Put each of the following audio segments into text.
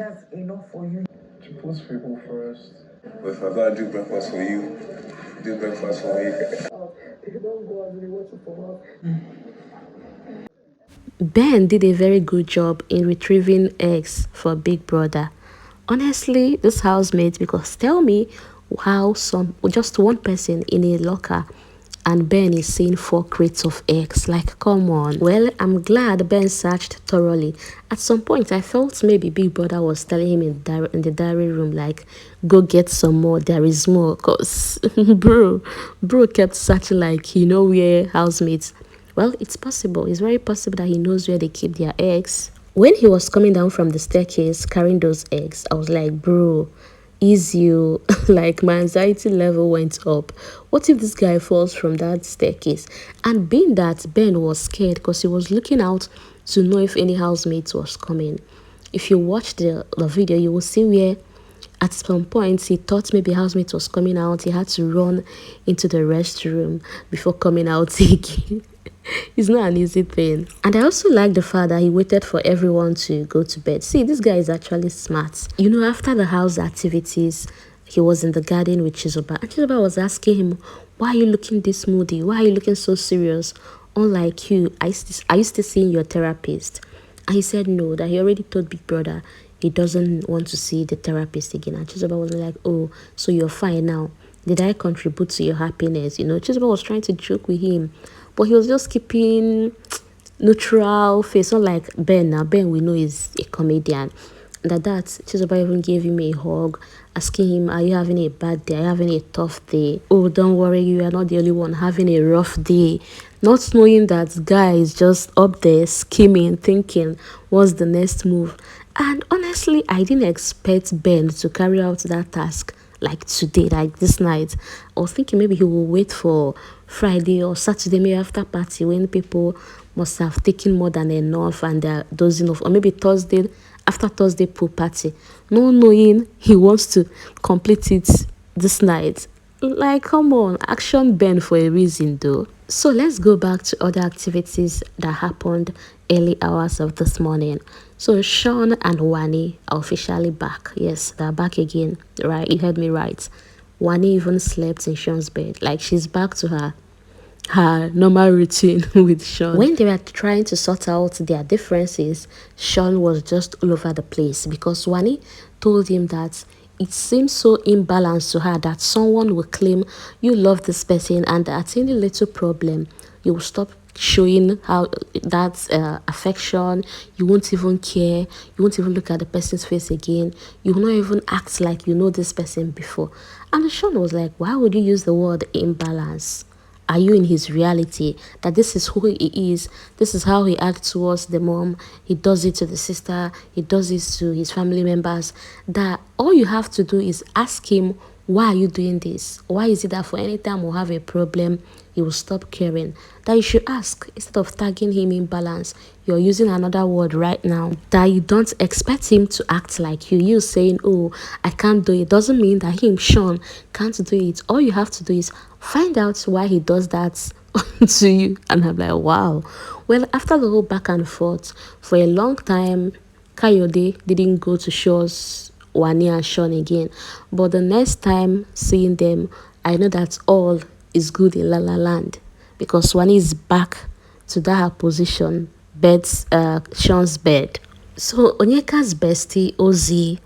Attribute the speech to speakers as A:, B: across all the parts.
A: that's enough for you.
B: She puts people first. But if I gotta do breakfast for you, do breakfast for me.
A: If you don't go out and watch it for
C: Ben did a very good job in retrieving eggs for Big Brother. Honestly, this housemate, because tell me how just one person in a locker and Ben is seeing 4 crates of eggs. Like, come on. Well, I'm glad Ben searched thoroughly. At some point, I felt maybe Big Brother was telling him in the diary room, like, go get some more, there is more. Because, bro kept searching like he know where housemates. Well, it's possible. It's very possible that he knows where they keep their eggs. When he was coming down from the staircase carrying those eggs, I was like, bro, is you. Like, my anxiety level went up. What if this guy falls from that staircase? And being that Ben was scared because he was looking out to know if any housemates was coming. If you watch the video, you will see where at some point he thought maybe housemate was coming out. He had to run into the restroom before coming out again. It's not an easy thing. And I also like the fact that he waited for everyone to go to bed. See, this guy is actually smart. You know, after the house activities, he was in the garden with Chizoba. And Chizoba was asking him, why are you looking this moody? Why are you looking so serious? Unlike you, I used to see your therapist. And he said no, that he already told Big Brother he doesn't want to see the therapist again. And Chizoba was like, oh, so you're fine now. Did I contribute to your happiness? You know, Chizoba was trying to joke with him. But he was just keeping neutral face, not like Ben. Now, Ben, we know, is a comedian. That Chizoba even gave him a hug, asking him, are you having a bad day? Are you having a tough day? Oh, don't worry, you are not the only one having a rough day. Not knowing that guy is just up there scheming, thinking, what's the next move? And honestly, I didn't expect Ben to carry out that task like today, like this night. I was thinking maybe he will wait for Friday or Saturday, maybe after party, when people must have taken more than enough and they're dozing off, or maybe Thursday, after Thursday pool party. No knowing he wants to complete it this night. Like, come on, action Ben for a reason though. So let's go back to other activities that happened early hours of this morning. So Shaun and Wanni are officially back. Yes, they're back again, right? You heard me right. Wanni even slept in Shaun's bed. Like, she's back to her normal routine with Shaun. When they were trying to sort out their differences, Shaun was just all over the place because Wanni told him that it seems so imbalanced to her that someone will claim you love this person and at any little problem you will stop showing how that affection. You won't even care, you won't even look at the person's face again, you will not even act like you know this person before. And Shaun was like, why would you use the word imbalance? Are you in his reality? That this is who he is, this is how he acts towards the mom, he does it to the sister, he does it to his family members. That all you have to do is ask him, why are you doing this? Why is it that for any time we have a problem he will stop caring? That you should ask instead of tagging him in balance. You're using another word right now that you don't expect him to act like you. You saying, oh, I can't do it, doesn't mean that him, Shaun, can't do it. All you have to do is find out why he does that to you. And I'm like, wow. Well, after the whole back and forth for a long time, Kayode didn't go to shows Wanni and Shaun again. But the next time seeing them, I know that all is good in La La Land because Wanni is back to that position, Shaun's bed. So Onyeka's bestie, Ozee,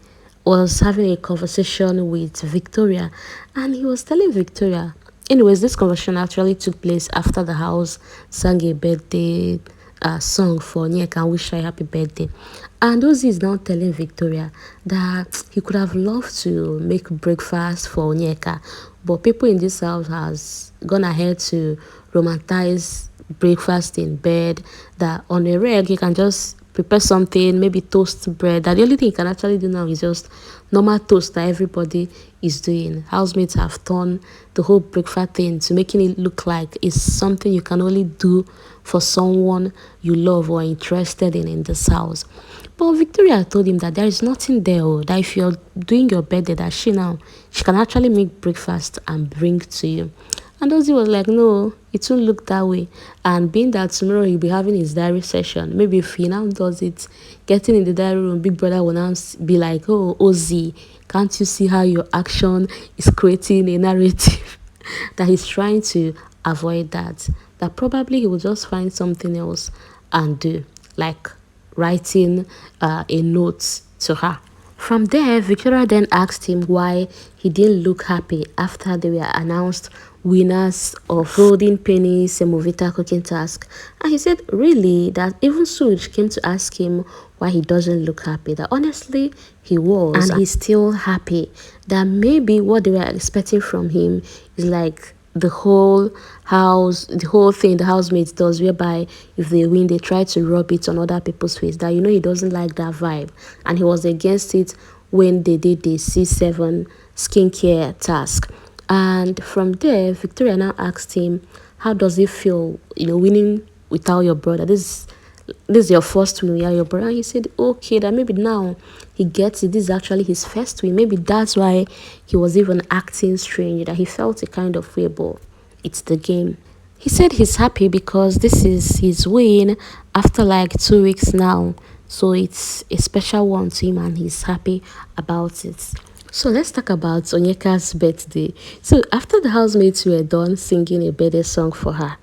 C: was having a conversation with Victoria and he was telling Victoria. Anyways, this conversation actually took place after the house sang a birthday song for Onyeka and wish her a happy birthday. And Ozee is now telling Victoria that he could have loved to make breakfast for Onyeka, but people in this house has gone ahead to romanticize breakfast in bed, that on a reg he can just prepare something, maybe toast bread. That the only thing you can actually do now is just normal toast that everybody is doing. Housemates have turned the whole breakfast thing to making it look like it's something you can only do for someone you love or are interested in this house. But Victoria told him that there is nothing there, that if you're doing your birthday, that she can actually make breakfast and bring to you. And Ozee was like, no, it won't look that way. And being that tomorrow he'll be having his diary session, maybe if he now does it, getting in the diary room, Big Brother will now be like, oh, Ozee, can't you see how your action is creating a narrative? That he's trying to avoid that. That probably he will just find something else and do, like writing a note to her. From there, Victoria then asked him why he didn't look happy after they were announced winners of Golden Penny Semovita cooking task. And he said, really, that even Suj came to ask him why he doesn't look happy. That honestly, he was. And he's still happy. That maybe what they were expecting from him is like the whole thing the housemates does, whereby if they win they try to rub it on other people's face, that he doesn't like that vibe, and he was against it when they did the C7 skincare task. And from there, Victoria now asked him, how does it feel, winning without your brother? This is your first win without your brother. And he said, okay, that maybe now he gets it. This is actually his first win. Maybe that's why he was even acting strange, that he felt a kind of way, but it's the game. He said he's happy because this is his win after like 2 weeks now. So it's a special one to him and he's happy about it. So let's talk about Onyeka's birthday. So after the housemates were done singing a birthday song for her,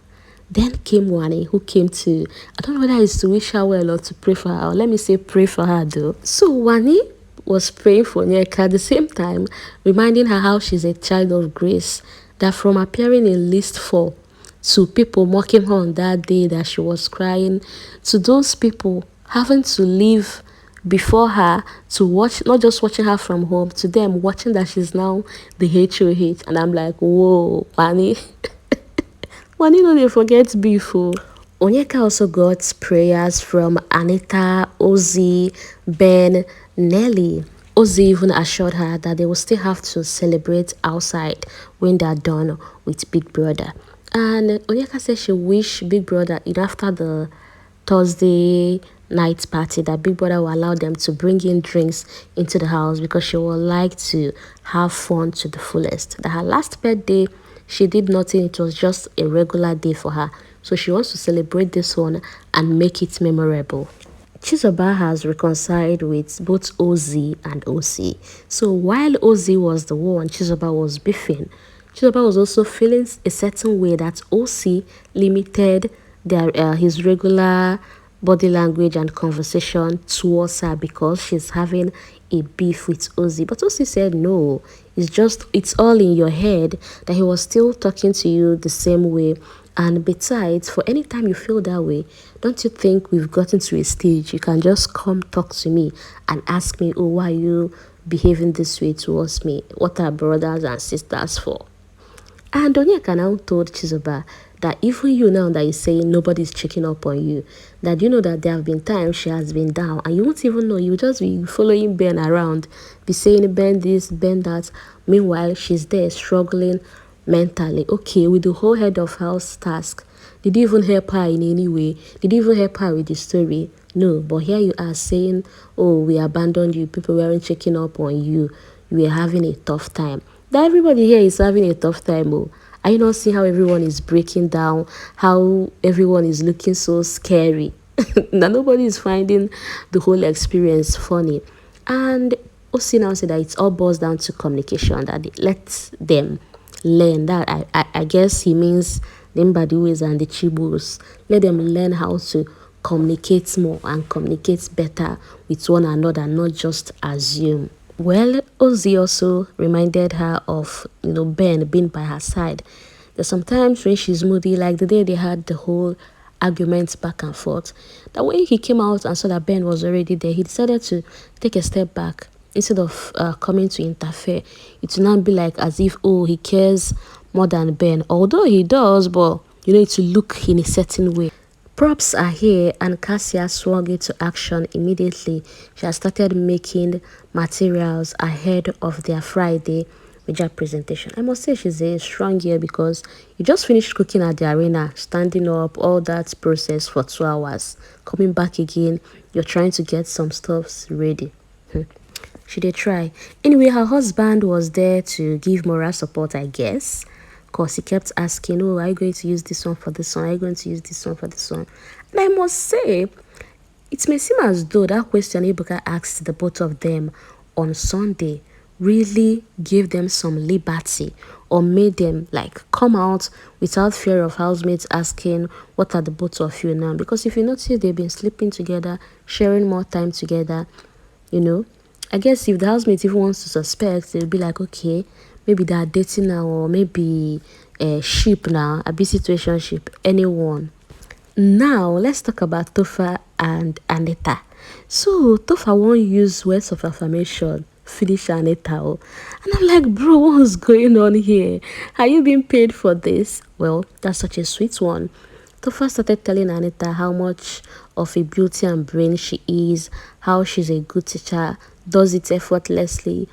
C: then came Wanni, who came to, I don't know whether it's to wish her well or to pray for her, or let me say pray for her though. So Wanni was praying for Onyeka at the same time, reminding her how she's a child of grace, that from appearing in list 4 to people mocking her on that day that she was crying, to those people having to leave before her to watch, not just watching her from home, to them watching that she's now the HOH. And I'm like, whoa, Wanni. Wanni no dey forget beef o. Onyeka also got prayers from ANITA, Ozee, Ben, Nelly. Ozee even assured her that they will still have to celebrate outside when they're done with Big Brother. And Onyeka said she wished Big Brother, after the Thursday night party, that Big Brother will allow them to bring in drinks into the house, because she would like to have fun to the fullest. That her last birthday, she did nothing. It was just a regular day for her. So she wants to celebrate this one and make it memorable. Chizoba has reconciled with both Ozee and Ozee. So while Ozee was the one Chizoba was beefing, Chizoba was also feeling a certain way that Ozee limited his regular body language and conversation towards her because she's having a beef with Ozee. But Ozee said no, it's all in your head, that he was still talking to you the same way. And besides, for any time you feel that way, don't you think we've gotten to a stage you can just come talk to me and ask me, oh, why are you behaving this way towards me? What are brothers and sisters for? And Onyeka now told Chizoba that even you now that you're saying nobody's checking up on you, that you know that there have been times she has been down and you won't even know. You just be following Ben around, be saying Ben this, Ben that. Meanwhile, she's there struggling mentally. Okay, with the whole head of house task, did you even help her in any way? Did you even help her with the story? No, but here you are saying, oh, we abandoned you, people weren't checking up on you, you were having a tough time. That everybody here is having a tough time. Oh, are you not seeing how everyone is breaking down, how everyone is looking so scary? That nobody is finding the whole experience funny. And Ozee now said that it all boils down to communication, that let them learn. That I guess he means the Mbadiwes and the Chibos. Let them learn how to communicate more and communicate better with one another, not just assume. Well, Ozee also reminded her of, Ben being by her side. There's sometimes when she's moody, like the day they had the whole arguments back and forth, that when he came out and saw that Ben was already there, he decided to take a step back. Instead of coming to interfere, it will not be like as if, oh, he cares more than Ben. Although he does, but you need to look in a certain way. Props are here, and Cassia swung into action immediately. She has started making materials ahead of their Friday major presentation. I must say she's a strong girl, because you just finished cooking at the arena, standing up, all that process for 2 hours. Coming back again, you're trying to get some stuff ready. She did try. Anyway, her husband was there to give moral support, I guess. because he kept asking, oh, are you going to use this one for this one? Are you going to use this one for this one? And I must say, it may seem as though that question Ebuka asked the both of them on Sunday really gave them some liberty or made them like come out without fear of housemates asking, what are the both of you now? Because if you notice, they've been sleeping together, sharing more time together, you know. I guess if the housemate even wants to suspect, they'll be like, okay, maybe they are dating now, or maybe a ship now, a big situationship, anyone. Now, let's talk about TOPHER and ANITA. So, TOPHER won't use words of affirmation, finish ANITA. Oh. And I'm like, bro, what's going on here? Are you being paid for this? Well, that's such a sweet one. TOPHER started telling ANITA how much of a beauty and brain she is, how she's a good teacher, does it effortlessly,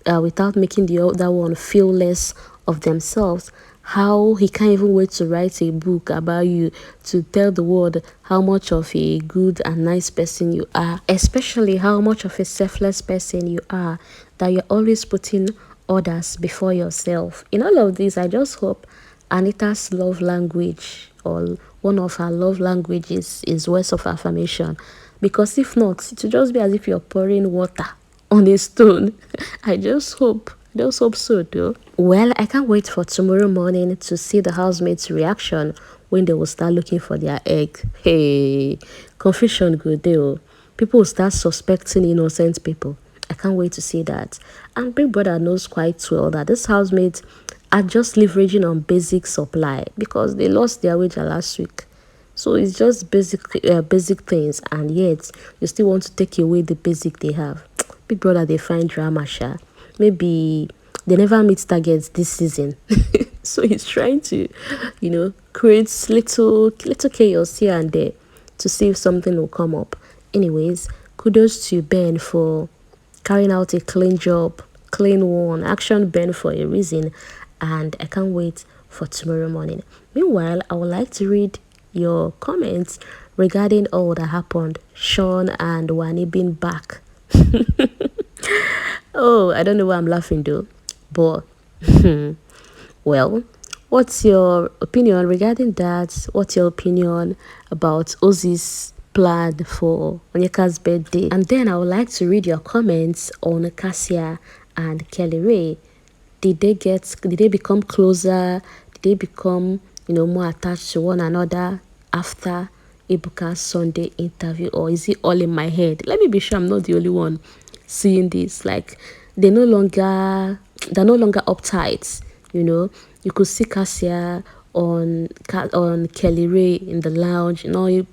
C: without making the other one feel less of themselves, how he can't even wait to write a book about you to tell the world how much of a good and nice person you are, especially how much of a selfless person you are, that you're always putting others before yourself. In all of this, I just hope Anita's love language, or one of her love languages, is words of affirmation, because if not, it will just be as if you're pouring water on a stone. I just hope so though. Well, I can't wait for tomorrow morning to see the housemates' reaction when they will start looking for their egg. Hey, confusion good deal. People will start suspecting innocent people. I can't wait to see that. And Big Brother knows quite well that this housemates are just leveraging on basic supply because they lost their wager last week. So it's just basic things, and yet you still want to take away the basic they have. Big Brother, they find drama, sha. Maybe they never meet targets this season. So he's trying to, create little chaos here and there to see if something will come up. Anyways, kudos to Ben for carrying out a clean job, clean one, action Ben for a reason, and I can't wait for tomorrow morning. Meanwhile, I would like to read your comments regarding all that happened, Shaun and Wanni being back. Oh, I don't know why I'm laughing though, but well, what's your opinion regarding that? What's your opinion about Ozee's plan for Onyeka's birthday? And then I would like to read your comments on Cassia and Kelly Ray. Did they become closer? Did they become, more attached to one another after Ebuka's Sunday interview, or is it all in my head? Let me be sure I'm not the only one seeing this. Like, they're no longer uptight. You could see Cassia on Kelly Ray in the lounge,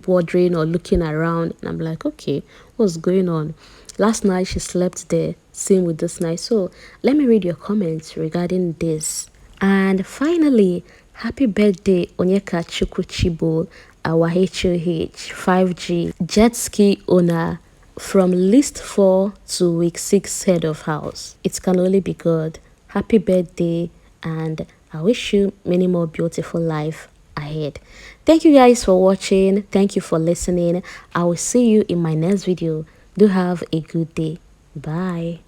C: wondering or looking around, and I'm like, okay, what's going on? Last night she slept there, same with this night. So let me read your comments regarding this. And finally, happy birthday Onyeka Chukwuchibo, our HOH 5G jet ski owner, from list 4 to week 6 head of house. It can only be good. Happy birthday, and I wish you many more beautiful life ahead. Thank you guys for watching. Thank you for listening. I will see you in my next video. Do have a good day. Bye.